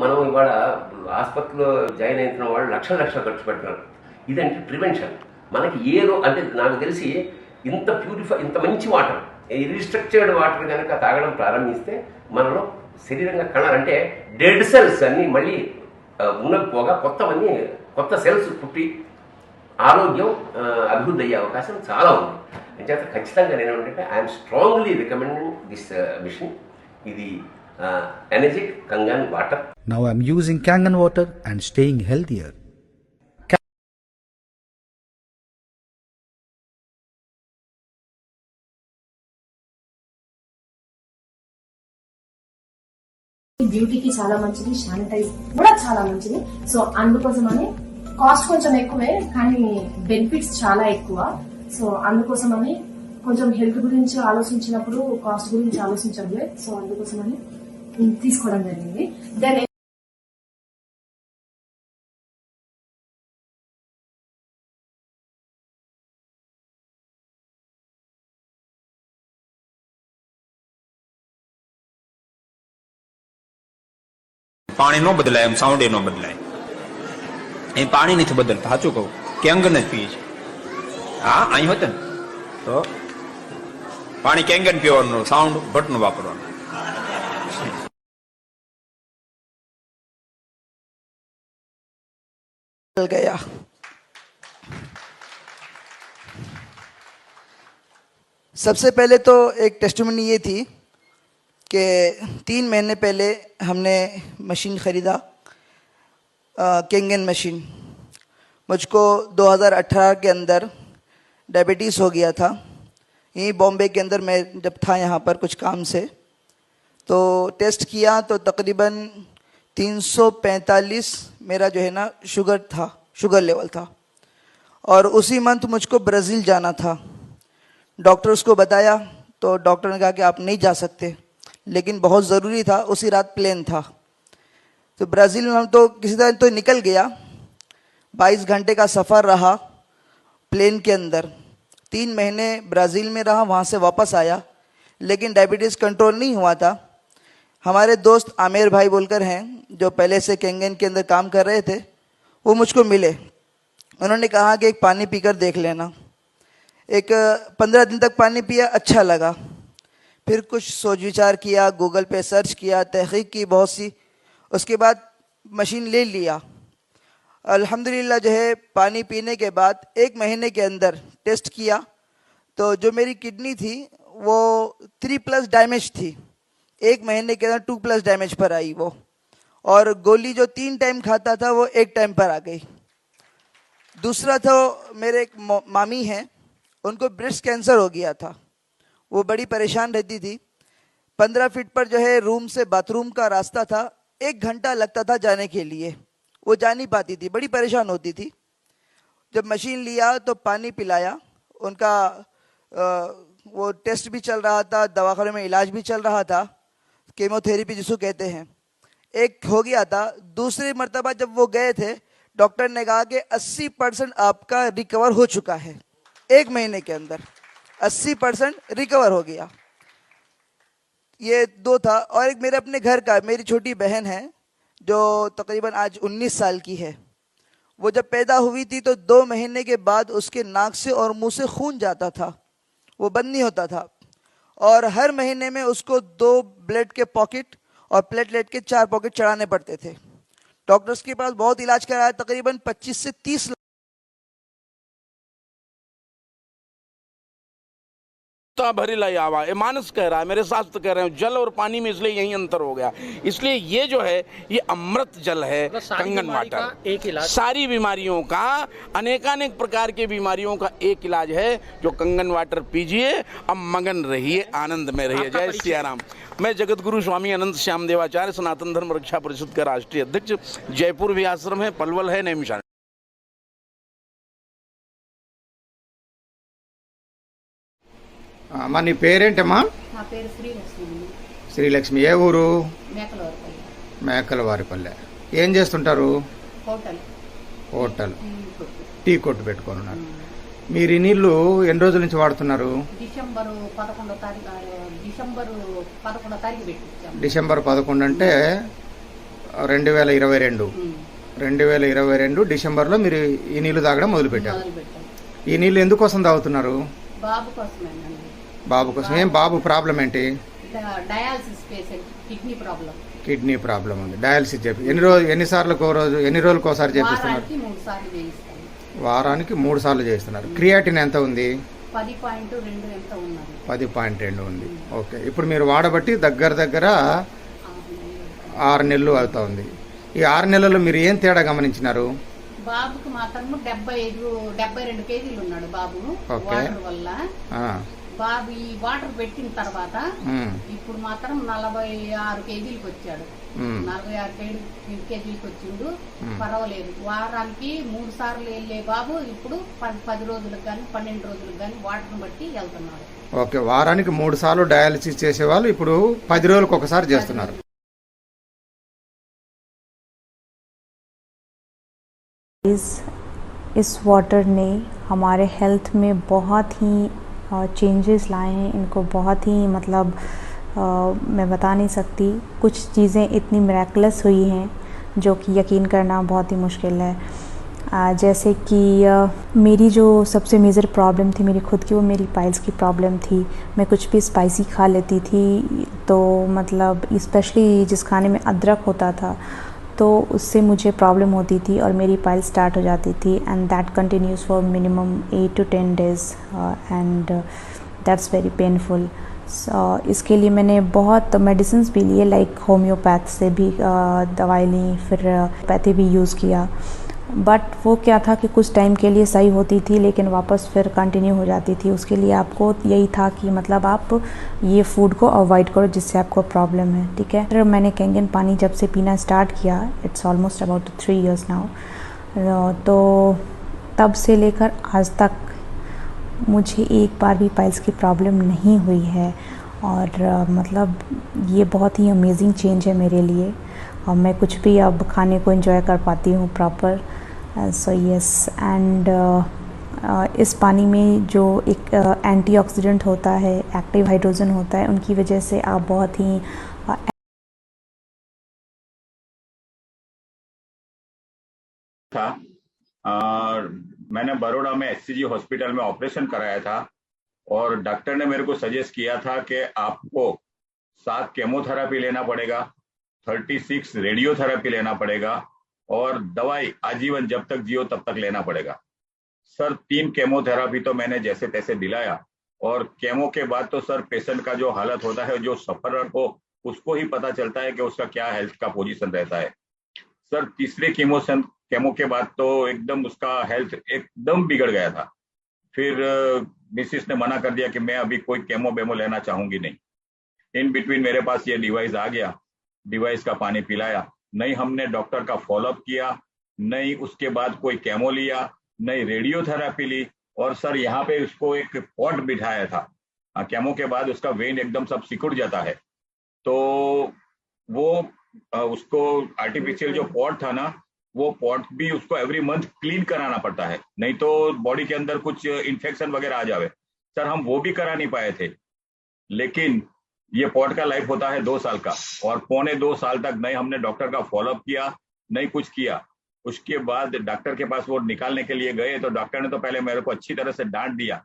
మనం ఇవాళ ఆసుపత్రిలో జాయిన్ అయిన వాళ్ళు లక్షలు ఖర్చు పెడుతున్నారు. ఇదంటే ప్రివెన్షన్. మనకి ఏదో అంటే నాకు తెలిసి ఇంత మంచి వాటర్, రీస్ట్రక్చర్డ్ వాటర్ కనుక తాగడం ప్రారంభిస్తే మనలో శరీరంగా కణాలు అంటే డెడ్ సెల్స్ అన్నీ మళ్ళీ ఉన్నపోగా కొత్త సెల్స్ పుట్టి ఆరోగ్యం అభివృద్ధి అయ్యే అవకాశం చాలా ఉంది. అంచేత ఖచ్చితంగా నేను ఏంటంటే I'm strongly recommending this machine. ఇది Enagic Kangen water. Now I'm using Kangen water and staying healthier. బ్యూటీకి చాలా మంచిది, శానిటైజ్ కూడా చాలా మంచిది. సో అందుకోసమని కాస్ట్ కొంచెం ఎక్కువే కానీ బెనిఫిట్స్ చాలా ఎక్కువ. సో అందుకోసమని కొంచెం హెల్త్ గురించి ఆలోచించినప్పుడు కాస్ట్ గురించి ఆలోచించట్లే. సో అందుకోసమని తీసుకోవడం జరిగింది. దెన్ पानी नो बदलाय, साउंड नो बदलाय, पानी नहीं बदलता. साचू कहू केंगन ज पीए छे. हाँ अहीं होते ने तो पानी केंगन पीवानुं, साउंड भट्टनुं वापरवानुं. गया सबसे पहले तो एक टेस्टिमनी ये थी कि 3 महीने पहले हमने मशीन ख़रीदा, केंगन मशीन. मुझको 2018 के अंदर डायबिटीज़ हो गया था. यहीं बॉम्बे के अंदर मैं जब था यहाँ पर कुछ काम से, तो टेस्ट किया तो तकरीबन 345 मेरा जो है ना शुगर लेवल था. और उसी मंथ मुझको ब्राज़ील जाना था. डॉक्टर्स को बताया तो डॉक्टर ने कहा कि आप नहीं जा सकते, लेकिन बहुत ज़रूरी था. उसी रात प्लेन था. तो ब्राज़ील में हम तो किसी तरह तो निकल गया. 22 घंटे का सफ़र रहा प्लेन के अंदर. 3 महीने ब्राज़ील में रहा, वहाँ से वापस आया, लेकिन डायबिटीज़ कंट्रोल नहीं हुआ था. हमारे दोस्त आमिर भाई बोलकर हैं जो पहले से केंगन के अंदर काम कर रहे थे, वो मुझको मिले. उन्होंने कहा कि एक पानी पीकर देख लेना. एक 15 दिन तक पानी पिया, अच्छा लगा. फिर कुछ सोच विचार किया, गूगल पे सर्च किया, तहकीक की बहुत सी. उसके बाद मशीन ले लिया. अल्हम्दुलिल्लाह जो है पानी पीने के बाद 1 महीने के अंदर टेस्ट किया तो जो मेरी किडनी थी वो 3+ डैमेज थी. 1 महीने के अंदर 2+ डैमेज पर आई वो. और गोली जो 3 टाइम खाता था वो 1 टाइम पर आ गई. दूसरा तो मेरे एक मामी हैं, उनको ब्रेस्ट कैंसर हो गया था. वो बड़ी परेशान रहती थी. 15 फीट पर जो है रूम से बाथरूम का रास्ता था, 1 घंटा लगता था जाने के लिए. वो जा नहीं पाती थी, बड़ी परेशान होती थी. जब मशीन लिया तो पानी पिलाया. उनका वो टेस्ट भी चल रहा था, दवाखाने में इलाज भी चल रहा था, कीमोथेरेपी जिसको कहते हैं. एक हो गया था. दूसरी मर्तबा जब वो गए थे, डॉक्टर ने कहा कि 80% आपका रिकवर हो चुका है. 1 महीने के अंदर 80% रिकवर हो गया. ये 2 था. और एक मेरे अपने घर का, मेरी छोटी बहन है जो तकरीबन आज 19 साल की है. वो जब पैदा हुई थी तो 2 महीने के बाद उसके नाक से और मुंह से खून जाता था, वो बंद नहीं होता था. और हर महीने में उसको 2 ब्लड के पॉकेट और प्लेटलेट के 4 पॉकेट चढ़ाने पड़ते थे. डॉक्टर्स के पास बहुत इलाज कराया, तकरीबन 25 से 30 भरी लाई आवा. ये मानस कह रहा है, मेरे शास्त्र कह रहे हैं, जल और पानी में इसलिए यही अंतर हो गया. इसलिए ये जो है ये अमृत जल है, कंगन वाटर. एक इलाज, सारी बीमारियों का, अनेकानेक प्रकार के बीमारियों का एक इलाज है. जो कंगन वाटर पीजिए, अब मगन रहिए, आनंद में रहिए. जय सिया राम. मैं जगत गुरु स्वामी अनंत श्याम देवाचार्य, सनातन धर्म रक्षा परिषद का राष्ट्रीय अध्यक्ष. जयपुर भी आश्रम है, पलवल है, नैमिषारण्य. అమ్మా నీ పేరేంటమ్మా? నా పేరు శ్రీలక్ష్మి. శ్రీలక్ష్మి. ఏ ఊరు? మేకలవారిపల్లి. మేకలవారిపల్లె. ఏం చేస్తుంటారు? హోటల్ టీ కొట్టు పెట్టుకున్నారు. మీరు ఈ నీళ్లు ఎన్ని రోజుల నుంచి వాడుతున్నారు? డిసెంబర్ 11వ తారీఖు పెట్టించాం. డిసెంబర్ 11 అంటే 2022 డిసెంబర్లో మీరు ఈ నీళ్లు తాగడం మొదలుపెట్టారు. మొదలుపెట్టాం. ఈ నీళ్లు ఎందుకోసం తాగుతున్నారు? బాబు కోసమేనండి. బాబు కోసం. ఏం బాబు ప్రాబ్లం ఏంటి? Dialysis patient, kidney problem. Kidney problem ఉంది. డయాలసిస్ చెప్పి ఎన్ని రోజులకోసారి చేపిస్తున్నారు? వారానికి 3 సార్లు చేయిస్తాను. వారానికి 3 సార్లు చేస్తున్నారు. క్రియాటిన్ ఎంత ఉంది? 10.2 ఎంత ఉన్నది. 10.2 ఉంది. ఓకే. ఇప్పుడు మీరు వాడబట్టి దగ్గర 6 నెలలు అవుతా ఉంది. ఈ 6 నెలల్లో మీరు ఏం తేడా గమనించినారు? బాబుకు మాత్రం 72 కేజీలు ఉన్నాడు బాబు. వాటర్ వల్ల బాబు ఈ వాటర్ పెట్టిన తర్వాత ఇప్పుడు మాత్రం 46 కేజీలకు వచ్చాడు. 46 కేజీలకు వచ్చిండు. పర్వాలేదు. వారానికి 3 సార్లు వెళ్ళే బాబు ఇప్పుడు 10 రోజులకు కానీ 12 రోజులకు కానీ వాటర్ని బట్టి వెళ్తున్నాడు. ఓకే. వారానికి 3 సార్లు డయాలసిస్ చేసేవాళ్ళు ఇప్పుడు 10 రోజులకు ఒకసారి చేస్తున్నారు. इस वाटर ने हमारे हेल्थ में बहुत ही चेंजेस लाए हैं. इनको बहुत ही मतलब मैं बता नहीं सकती. कुछ चीज़ें इतनी मिरेकलस हुई हैं जो कि यकीन करना बहुत ही मुश्किल है. जैसे कि मेरी जो सबसे मेजर प्रॉब्लम थी मेरी खुद की, वो मेरी पाइल्स की प्रॉब्लम थी. मैं कुछ भी स्पाइसी खा लेती थी तो मतलब स्पेशली जिस खाने में अदरक होता था तो उससे मुझे प्रॉब्लम होती थी और मेरी पाइल स्टार्ट हो जाती थी. And that continues for minimum 8 to 10 days and that's very painful. इसके लिए मैंने बहुत मेडिसिन भी लिए, लाइक होम्योपैथ से भी दवाई ली, फिर पैथी भी यूज़ किया. बट वो क्या था कि कुछ टाइम के लिए सही होती थी लेकिन वापस फिर कंटिन्यू हो जाती थी. उसके लिए आपको यही था कि मतलब आप ये फूड को अवॉइड करो जिससे आपको प्रॉब्लम है. ठीक है. फिर मैंने कैंगन पानी जब से पीना स्टार्ट किया, it's almost about 3 years now, तो तब से लेकर आज तक मुझे एक बार भी पाइल्स की प्रॉब्लम नहीं हुई है. और मतलब ये बहुत ही अमेजिंग चेंज है मेरे लिए और मैं कुछ भी अब खाने को एंजॉय कर पाती हूँ प्रॉपर. So yes. एंड इस पानी में जो एक एंटीऑक्सीडेंट होता है, एक्टिव हाइड्रोजन होता है, उनकी वजह से आप बहुत ही मैंने बड़ौदा में एचसीजी हॉस्पिटल में ऑपरेशन कराया था और डॉक्टर ने मेरे को सजेस्ट किया था कि आपको 7 केमोथेरेपी लेना पड़ेगा, 36 रेडियोथेरेपी लेना पड़ेगा और दवाई आजीवन जब तक जियो तब तक लेना पड़ेगा. सर 3 केमोथेरेपी तो मैंने जैसे तैसे दिलाया और केमो के बाद तो सर पेशेंट का जो हालत होता है, जो सफरर हो उसको ही पता चलता है कि उसका क्या हेल्थ का पोजीशन रहता है. सर तीसरे केमो के बाद तो एकदम उसका हेल्थ एकदम बिगड़ गया था. फिर मिसिस ने मना कर दिया कि मैं अभी कोई केमो बेमो लेना चाहूंगी नहीं. इन बिटवीन मेरे पास ये डिवाइस आ गया, डिवाइस का पानी पिलाया. नहीं हमने डॉक्टर का फॉलोअप किया, नहीं उसके बाद कोई केमो लिया, नहीं रेडियोथेरेपी ली. और सर यहाँ पे उसको एक पॉट बिठाया था. केमो के बाद उसका वेन एकदम सब सिकुड़ जाता है, तो वो उसको आर्टिफिशियल जो पॉट था ना, वो पॉट भी उसको एवरी मंथ क्लीन कराना पड़ता है, नहीं तो बॉडी के अंदर कुछ इन्फेक्शन वगैरह आ जावे. सर हम वो भी करा नहीं पाए थे. लेकिन ये पॉट का लाइफ होता है 2 साल का और 1.25 साल तक नहीं हमने डॉक्टर का फॉलोअप किया, नहीं कुछ किया. उसके बाद डॉक्टर के पास वो निकालने के लिए गए तो डॉक्टर ने तो पहले मेरे को अच्छी तरह से डांट दिया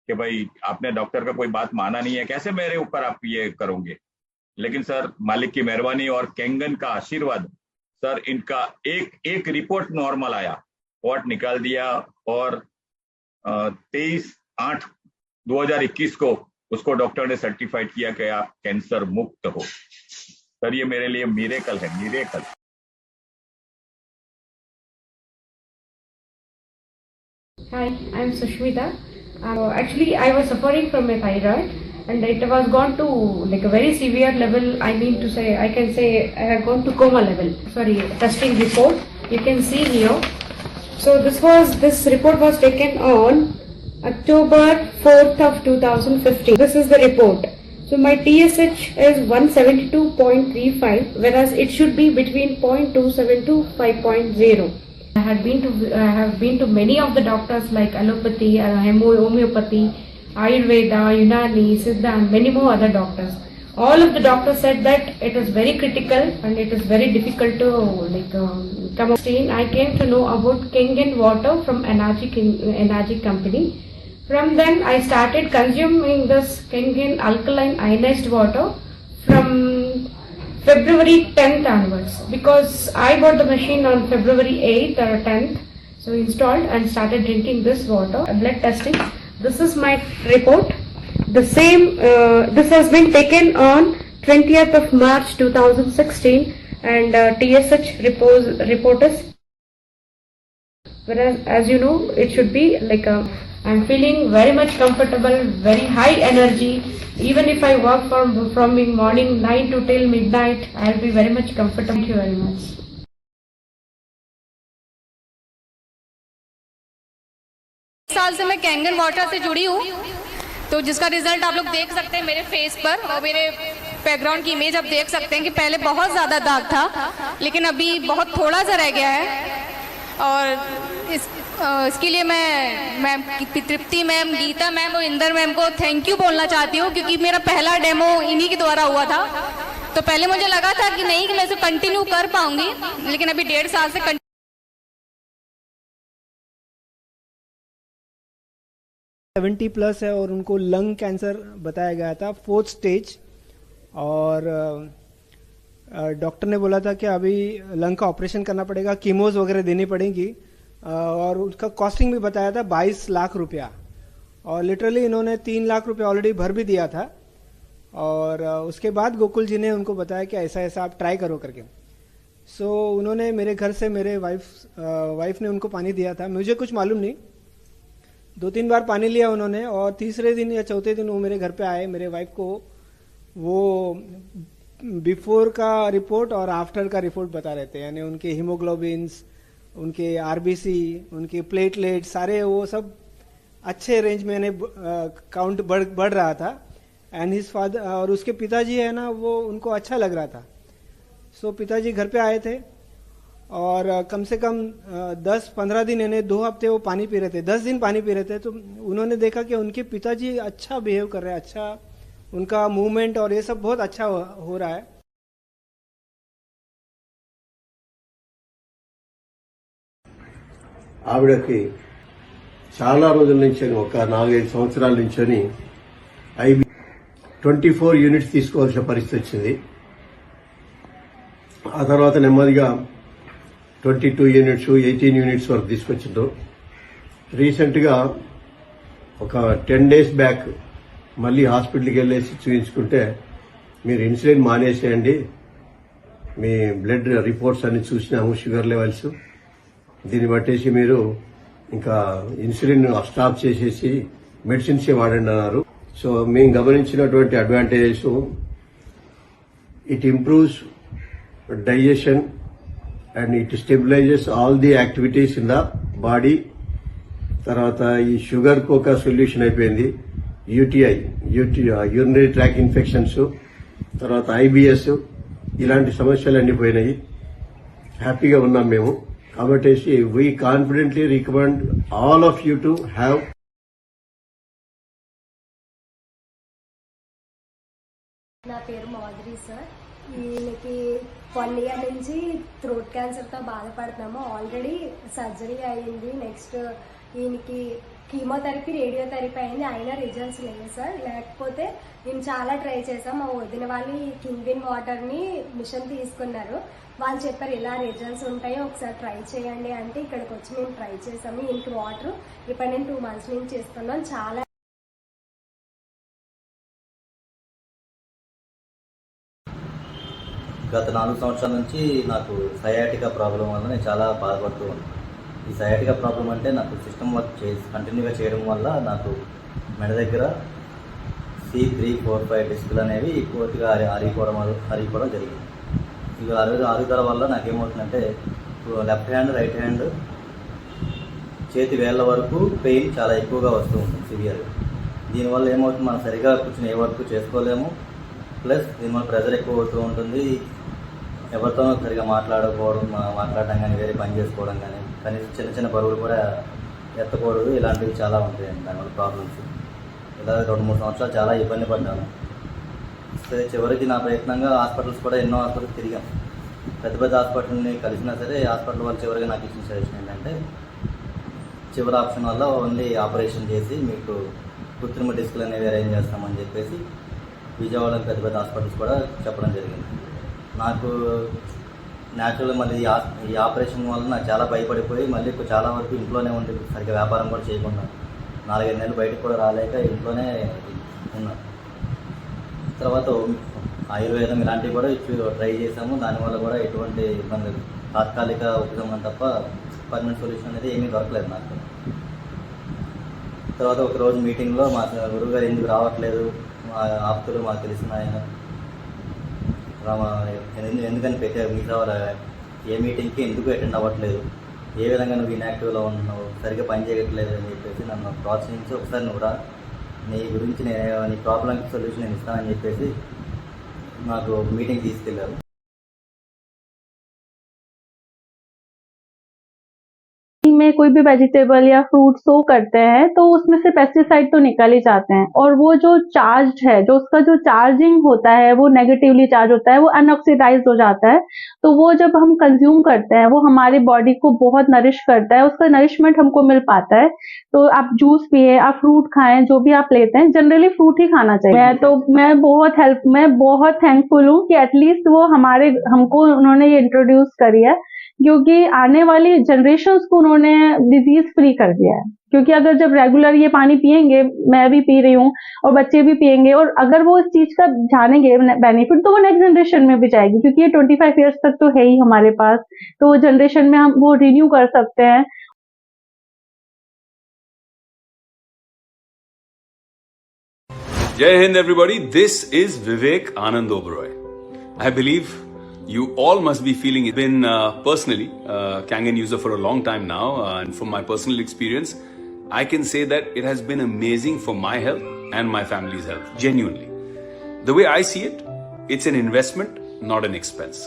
कि भाई आपने डॉक्टर का कोई बात माना नहीं है, कैसे मेरे ऊपर आप ये करोगे. लेकिन सर मालिक की मेहरबानी और कैंगन का आशीर्वाद, सर इनका एक रिपोर्ट नॉर्मल आया, पॉट निकाल दिया और 23/8/2021 को उसको डॉक्टर ने सर्टिफाइड किया कि आप कैंसर मुक्त हो. सर ये मेरे लिए मिरेकल है, miracle. Hi, I'm Sushmita. Actually, I was suffering from a thyroid and it was gone to like a very severe level. I mean to say, I can say I have gone to coma level. Sorry, testing report. You can see here. So this report was taken on October 4th of 2015. This is the report. So my TSH is 172.35, whereas it should be between 0.27 to 5.0. I have been to many of the doctors like allopathy, homeopathy, Ayurveda, Unani, Siddha and many more other doctors. all of the doctors said that it is very critical and it is very difficult to come on stage. I came to know about Kangen water from Energy company. From then I started consuming this Kangen alkaline ionized water from February 10th onwards, because I bought the machine on February 8th or 10th. So installed and started drinking this water. Blood testing. This is my report. The same, this has been taken on 20th of March 2016 and TSH report is, whereas as you know, it should be like I'm feeling very much comfortable, very high energy. Even if I work from morning 9 to till midnight, I'll be very much comfortable. Thank you very much. साल से मैं Kangen water से जुड़ी हूँ, तो जिसका result आप लोग देख सकते हैं मेरे फेस पर, और मेरे बैकग्राउंड की इमेज आप देख सकते हैं कि पहले बहुत ज़्यादा दाग था, लेकिन अभी बहुत थोड़ा सा रह गया है। और इसके लिए मैं मैम तृप्ति मैम, गीता मैम और इंदर मैम को थैंक यू बोलना चाहती हूँ, क्योंकि मेरा पहला डेमो इन्हीं के द्वारा हुआ था। तो पहले मुझे लगा था कि नहीं कि मैं इसे कंटिन्यू कर पाऊंगी, लेकिन अभी 1.5 साल से 70 प्लस है और उनको लंग कैंसर बताया गया था 4th स्टेज, और डॉक्टर ने बोला था कि अभी लंग का ऑपरेशन करना पड़ेगा, कीमोज वगैरह देनी पड़ेगी, और उसका कॉस्टिंग भी बताया था 22 लाख रुपया, और लिटरली इन्होंने 3 लाख रुपया ऑलरेडी भर भी दिया था। और उसके बाद गोकुल जी ने उनको बताया कि ऐसा ऐसा आप ट्राई करो करके। सो उन्होंने मेरे घर से मेरे वाइफ ने उनको पानी दिया था, मुझे कुछ मालूम नहीं, 2-3 बार पानी लिया उन्होंने, और तीसरे दिन या चौथे दिन वो मेरे घर पे आए। मेरे वाइफ को वो बिफोर का रिपोर्ट और आफ्टर का रिपोर्ट बता रहे थे, यानी उनके हीमोग्लोबिन्स, उनके आरबीसी, उनके प्लेटलेट सारे वो सब अच्छे रेंज में, यानी काउंट बढ़ रहा था। एंड हिज फादर, और उसके पिताजी है ना, वो उनको अच्छा लग रहा था। सो पिताजी घर पे आए थे, और कम से कम 10-15 दिन, यानी 2 हफ्ते वो पानी पी रहे थे, 10 दिन पानी पी रहे थे। तो उन्होंने देखा कि उनके पिताजी अच्छा बिहेव कर रहे हैं, अच्छा उनका मूवमेंट और ये सब बहुत अच्छा हो रहा है। ఆవిడకి చాలా రోజుల నుంచి, ఒక 4-5 సంవత్సరాల నుంచి ఐబీ 24 యూనిట్స్ తీసుకోవాల్సిన పరిస్థితి వచ్చింది. ఆ తర్వాత నెమ్మదిగా 22 యూనిట్స్, 18 యూనిట్స్ వరకు తీసుకొచ్చిండ్రు. రీసెంట్గా ఒక 10 days బ్యాక్ మళ్ళీ హాస్పిటల్కి వెళ్ళేసి చూపించుకుంటే, మీరు ఇన్సులిన్ మానేసేయండి, మీ బ్లడ్ రిపోర్ట్స్ అన్ని చూసినాము, షుగర్ లెవెల్స్, దీన్ని బట్టేసి మీరు ఇంకా ఇన్సులిన్ స్టాప్ చేసేసి మెడిసిన్సే వాడండి అన్నారు. సో మేము గమనించినటువంటి advantages, it improves digestion and it stabilizes all the activities in the body. తర్వాత ఈ షుగర్ కోకా సొల్యూషన్ అయిపోయింది, యూటీఐ యూరినరీ ట్రాక్ ఇన్ఫెక్షన్స్, తర్వాత ఐబిఎస్, ఇలాంటి సమస్యలు అన్ని పోయినాయి. హ్యాపీగా ఉన్నాం మేము. కాబట్టి we confidently recommend all of you to have. నా పేరు మాధురి సార్. ఈయనకి 1 year నుంచి థ్రోట్ క్యాన్సర్తో బాధపడుతున్నాము. ఆల్రెడీ సర్జరీ అయింది. నెక్స్ట్ ఈయనకి కీమోథెరపీ, రేడియోథెరపీ అయింది, అయినా రిజల్ట్స్ లేవు సార్. లేకపోతే మేము చాలా ట్రై చేసాం. మా వదిన వాళ్ళు ఈ కింగ్విన్ వాటర్ని మిషన్ తీసుకున్నారు. వాళ్ళు చెప్పారు ఇలా రిజల్ట్స్ ఉంటాయి, ఒకసారి ట్రై చేయండి అంటే ఇక్కడికి వచ్చి మేము ట్రై చేసాము. ఈయనకి వాటర్ ఇప్పుడు నేను 2 months నుంచి చేస్తున్నాం. చాలా గత 4 సంవత్సరాల నుంచి నాకు సయాటికా ప్రాబ్లం వల్ల నేను చాలా బాధపడుతూ ఉన్నాను. ఈ సయాటికా ప్రాబ్లం అంటే నాకు సిస్టమ్ వర్క్ కంటిన్యూగా చేయడం వల్ల నాకు మెడ దగ్గర C3-4-5 డిస్కులు అనేవి పూర్తిగా అరిగిపోవడం జరిగింది. ఇక అరుగుదల వల్ల నాకేమవుతుందంటే లెఫ్ట్ హ్యాండ్, రైట్ హ్యాండ్, చేతి వేళ్ళ వరకు పెయిన్ చాలా ఎక్కువగా వస్తూ ఉంటుంది, సివియర్గా. దీనివల్ల ఏమవుతుంది, మనం సరిగా కూర్చొని ఏ వర్క్ చేసుకోలేము. ప్లస్ దీనివల్ల ప్రెజర్ ఎక్కువ అవుతూ ఉంటుంది. ఎవరితోనో సరిగా మాట్లాడడం కానీ, వేరే పని చేసుకోవడం కానీ, కనీసం చిన్న చిన్న బరువులు కూడా ఎత్తకూడదు. ఇలాంటివి చాలా ఉంటాయండి దానివల్ల ప్రాబ్లమ్స్. ఇలా 2-3 సంవత్సరాలు చాలా ఇబ్బంది పడ్డాను. సరే చివరికి నా ప్రయత్నంగా హాస్పిటల్స్ కూడా ఎన్నో హాస్పిటల్స్ తిరిగాం. పెద్ద పెద్ద హాస్పిటల్ని కలిసినా సరే హాస్పిటల్ వాళ్ళు చివరిగా నాకు ఇచ్చిన సజెషన్ ఏంటంటే చివరి ఆప్షన్ వల్ల ఓన్లీ ఆపరేషన్ చేసి మీకు కృత్రిమ డిస్కులు అనేవి అరేంజ్ చేస్తామని చెప్పేసి విజయవాడలో పెద్ద పెద్ద హాస్పిటల్స్ కూడా చెప్పడం జరిగింది. నాకు న్యాచురల్గా మళ్ళీ ఈ ఆపరేషన్ వల్ల నాకు చాలా భయపడిపోయి మళ్ళీ చాలా వరకు ఇంట్లోనే ఉండి సరిగ్గా వ్యాపారం కూడా చేయకుండా 4-5 నెలలు బయటకు కూడా రాలేక ఇంట్లోనే ఉన్నాను. తర్వాత ఆయుర్వేదం ఇలాంటివి కూడా ట్రై చేసాము. దానివల్ల కూడా ఎటువంటి ఇబ్బంది తాత్కాలిక ఉపశమనం తప్ప పర్మనెంట్ సొల్యూషన్ అనేది ఏమీ దొరకలేదు నాకు. తర్వాత ఒకరోజు మీటింగ్లో మా గురువుగారు ఎందుకు రావట్లేదు, మా ఆప్తులు మాకు తెలిసిన ఆయన ఎందుకని పెట్టారు మిగతా ఏ మీటింగ్కి ఎందుకు అటెండ్ అవ్వట్లేదు, ఏ విధంగా నువ్వు ఇన్యాక్టివ్లో ఉన్నావు, సరిగ్గా పని చేయట్లేదు అని చెప్పేసి నన్ను ప్రోత్సహించి ఒకసారి నువ్వు రా, నీ గురించి నీ ప్రాబ్లంకి సొల్యూషన్ నేను ఇస్తానని చెప్పేసి నాకు మీటింగ్ తీసుకెళ్ళారు. में कोई भी वेजिटेबल या फ्रूट सो करते हैं तो उसमें से पेस्टिसाइड तो निकल ही जाते हैं और वो जो चार्ज है, जो उसका जो चार्जिंग होता है वो नेगेटिवली चार्ज होता है, वो अनऑक्सीडाइज्ड हो जाता है. तो वो जब हम कंज्यूम करते हैं वो हमारी बॉडी को बहुत नरिश करता है, उसका नरिशमेंट हमको मिल पाता है. तो आप जूस पिए, आप फ्रूट खाएं, जो भी आप लेते हैं जनरली फ्रूट ही खाना चाहिए. मैं बहुत थैंकफुल हूँ कि एटलीस्ट वो हमको उन्होंने ये इंट्रोड्यूस करी है, क्योंकि आने वाली जनरेशन्स को उन्होंने डिजीज फ्री कर दिया है. क्योंकि अगर जब रेगुलर ये पानी पिएंगे, मैं भी पी रही हूँ और बच्चे भी पिएंगे, और अगर वो इस चीज का जानेंगे बेनिफिट तो वो नेक्स्ट जनरेशन में भी जाएगी, क्योंकि ये 25 ईयर्स तक तो है ही हमारे पास, तो वो जनरेशन में हम वो रिन्यू कर सकते हैं. Jai Hind everybody, this is Vivek Anand Oberoi. I believe you all must be feeling it. Been personally Kangen user for a long time now, and from my personal experience I can say that it has been amazing for my health and my family's health. Genuinely, the way I see it, it's an investment, not an expense.